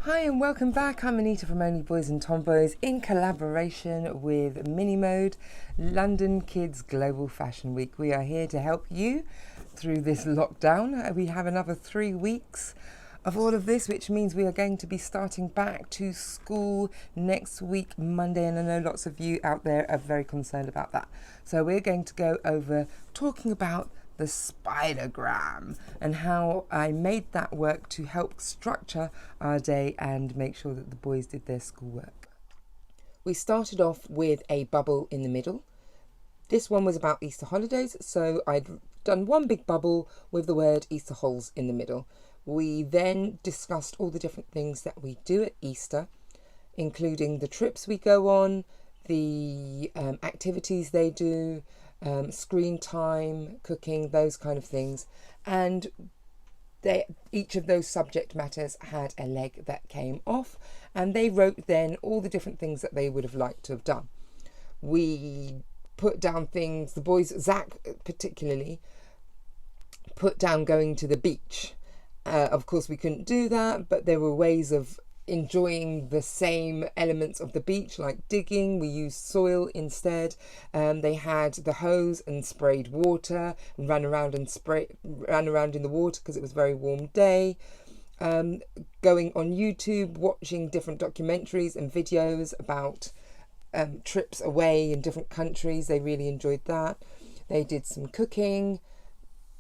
Hi and welcome back. I'm Anita from Only Boys and Tomboys in collaboration with Minimode, London Kids Global Fashion Week. We are here to help you through this lockdown. We have another 3 weeks of all of this, which means we are going to be starting back to school next week, Monday, and I know lots of you out there are very concerned about that. So we're going to go over talking about the spidergram and how I made that work to help structure our day and make sure that the boys did their schoolwork. We started off with a bubble in the middle. This one was about Easter holidays, so I'd done one big bubble with the word Easter holes in the middle. We then discussed all the different things that we do at Easter, including the trips we go on, the activities they do, screen time, cooking, those kind of things. And each of those subject matters had a leg that came off, and they wrote then all the different things that they would have liked to have done. We put down things, the boys, Zach particularly, put down going to the beach. Of course, we couldn't do that, but there were ways of enjoying the same elements of the beach, like digging. We used soil instead. They had the hose and sprayed water and ran around in the water because it was a very warm day. Going on YouTube, watching different documentaries and videos about trips away in different countries. They really enjoyed that. They did some cooking.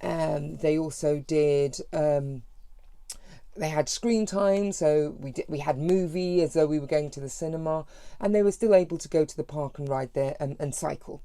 They also did they had screen time, so we had movie as though we were going to the cinema, and they were still able to go to the park and ride there and cycle.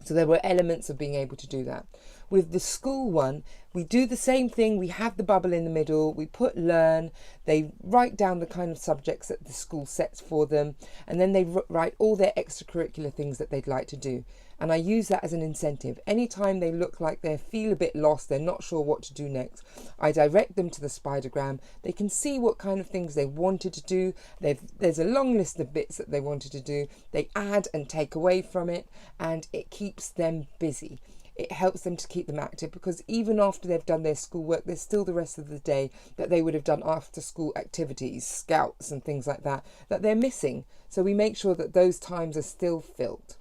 So there were elements of being able to do that. With the school one, we do the same thing. We have the bubble in the middle. We put learn. They write down the kind of subjects that the school sets for them, and then they write all their extracurricular things that they'd like to do. And I use that as an incentive. Anytime they look like they feel a bit lost, they're not sure what to do next, I direct them to the spidergram. They can see what kind of things they wanted to do. There's a long list of bits that they wanted to do. They add and take away from it, and it keeps them busy. It helps them to keep them active, because even after they've done their schoolwork, there's still the rest of the day that they would have done after school activities, scouts and things like that they're missing. So we make sure that those times are still filled.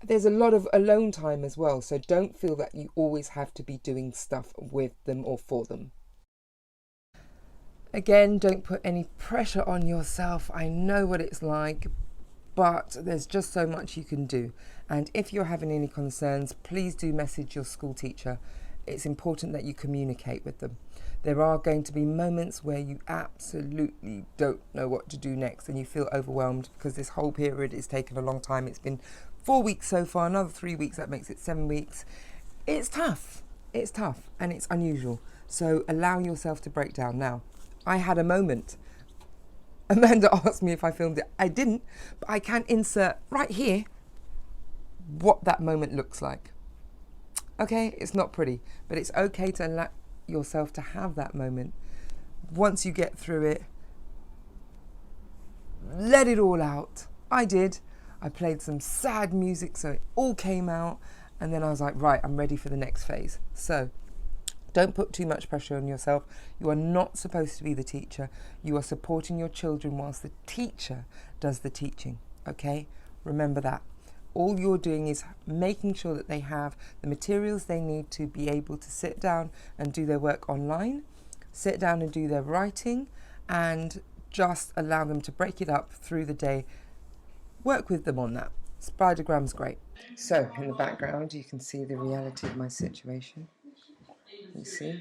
There's a lot of alone time as well, so don't feel that you always have to be doing stuff with them or for them. Again, don't put any pressure on yourself. I know what it's like, but there's just so much you can do. And if you're having any concerns, please do message your school teacher. It's important that you communicate with them. There are going to be moments where you absolutely don't know what to do next and you feel overwhelmed because this whole period is taking a long time. It's been 4 weeks so far, another 3 weeks, that makes it 7 weeks. It's tough and it's unusual. So allow yourself to break down. Now, I had a moment. Amanda asked me if I filmed it. I didn't, but I can insert right here what that moment looks like. Okay, it's not pretty, but it's okay to allow yourself to have that moment. Once you get through it, let it all out. I did. I played some sad music so it all came out, and then I was like, right, I'm ready for the next phase. So don't put too much pressure on yourself. You are not supposed to be the teacher. You are supporting your children whilst the teacher does the teaching, okay? Remember that. All you're doing is making sure that they have the materials they need to be able to sit down and do their work online, sit down and do their writing, and just allow them to break it up through the day. Work with them on that. Spidergram's great. So in the background, you can see the reality of my situation. You see?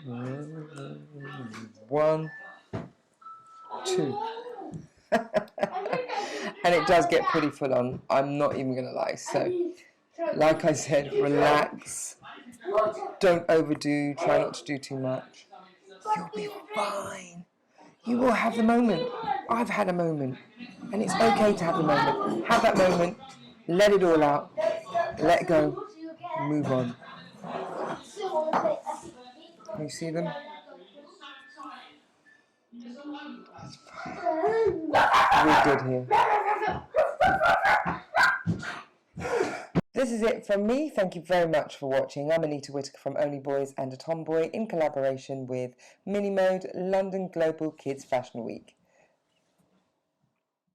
1, 2. And it does get pretty full on. I'm not even going to lie. So, like I said, relax. Don't overdo. Try not to do too much. You'll be fine. You will have the moment. I've had a moment. And it's okay to have the moment. Have that moment. Let it all out. Let go. Move on. Can you see them? We're good here. This is it from me. Thank you very much for watching. I'm Anita from Only Boys and a Tomboy in collaboration with Minimode, London Global Kids Fashion Week.